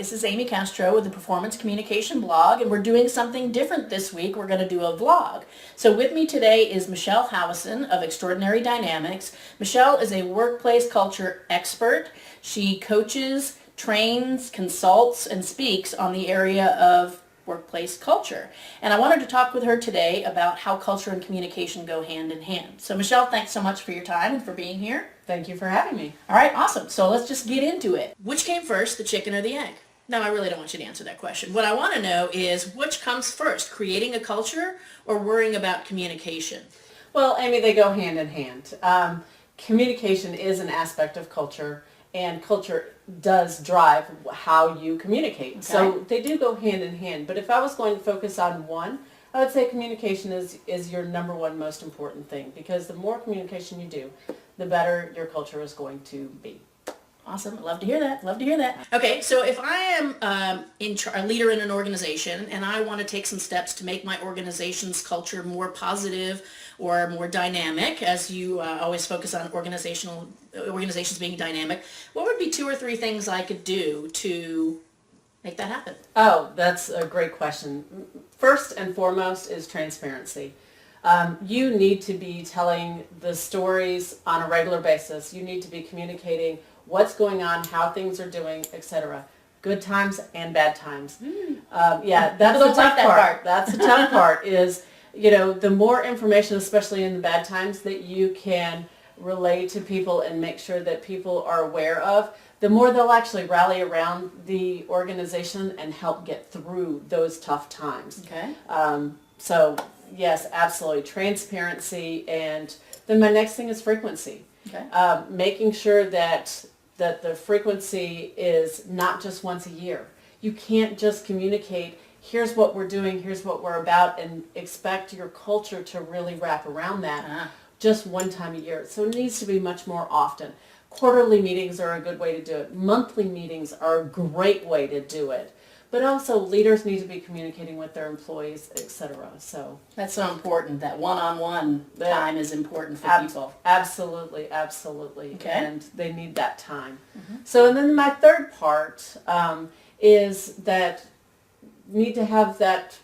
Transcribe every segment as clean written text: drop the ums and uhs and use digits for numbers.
this is Amy Castro with the Performance Communication blog, and we're doing something different this week. We're going to do a vlog. So with me today is Michelle Howison of Extraordinary Dynamics. Michelle is a workplace culture expert. She coaches, trains, consults, and speaks on the area of workplace culture. And I wanted to talk with her today about how culture and communication go hand in hand. So Michelle, thanks so much for your time and for being here. Thank you for having me. All right, awesome. So let's just get into it. Which came first, the chicken or the egg? No, I really don't want you to answer that question. What I want to know is which comes first, creating a culture or worrying about communication? Well, Amy, they go hand in hand. Communication is an aspect of culture, and culture does drive how you communicate. Okay. So they do go hand in hand. But if I was going to focus on one, I would say communication is your number one most important thing, because the more communication you do, the better your culture is going to be. Awesome. Love to hear that. Love to hear that. Okay, so if I am a leader in an organization and I want to take some steps to make my organization's culture more positive or more dynamic, as you always focus on organizations being dynamic, what would be 2 or 3 things I could do to make that happen? Oh, that's a great question. First and foremost is transparency. You need to be telling the stories on a regular basis. You need to be communicating what's going on, how things are doing, etc. Good times and bad times. Yeah, that's the tough part. That's the tough part is, the more information, especially in the bad times, that you can relay to people and make sure that people are aware of, the more they'll actually rally around the organization and help get through those tough times. Okay. So, yes, absolutely. Transparency, and then my next thing is frequency. Okay. Making sure that the frequency is not just once a year. You can't just communicate, here's what we're doing, here's what we're about, and expect your culture to really wrap around that just one time a year. So it needs to be much more often. Quarterly meetings are a good way to do it. Monthly meetings are a great way to do it. But also leaders need to be communicating with their employees, etc. So that's so important. That one-on-one time is important for people. Absolutely, absolutely. Okay. And they need that time. So, and then my third part is that need to have that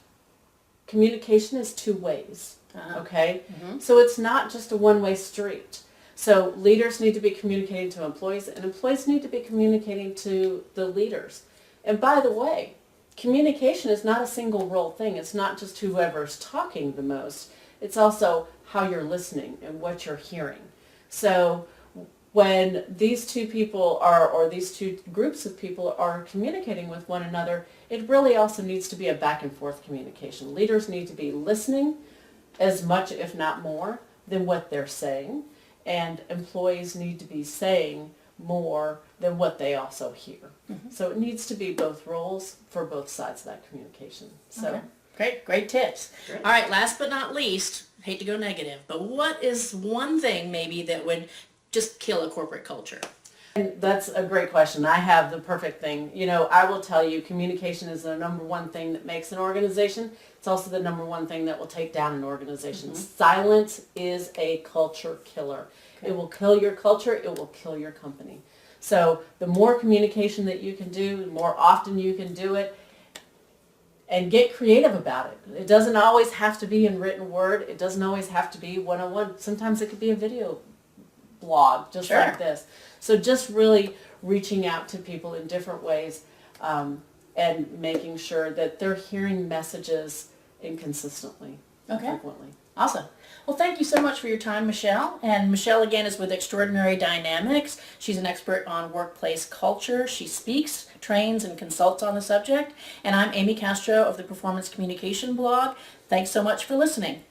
communication is 2 ways. Okay? So it's not just a one-way street. So leaders need to be communicating to employees, and employees need to be communicating to the leaders. And by the way, communication is not a single role thing. It's not just whoever's talking the most. It's also how you're listening and what you're hearing. So when these 2 people or these 2 groups of people are communicating with one another, it really also needs to be a back and forth communication. Leaders need to be listening as much, if not more, than what they're saying. And employees need to be saying more than what they also hear. So it needs to be both roles for both sides of that communication. So Great tips. Great. All right, last but not least, hate to go negative, but what is one thing maybe that would just kill a corporate culture? And that's a great question. I have the perfect thing. I will tell you, communication is the number one thing that makes an organization. It's also the number one thing that will take down an organization. Silence is a culture killer. It will kill your culture. It will kill your company. So the more communication that you can do, the more often you can do it, and get creative about it. It doesn't always have to be in written word. It doesn't always have to be one-on-one. Sometimes it could be a video blog, just like this. So just really reaching out to people in different ways and making sure that they're hearing messages inconsistently, frequently. Awesome. Well, thank you so much for your time, Michelle. And Michelle, again, is with Extraordinary Dynamics. She's an expert on workplace culture. She speaks, trains, and consults on the subject. And I'm Amy Castro of the Performance Communication blog. Thanks so much for listening.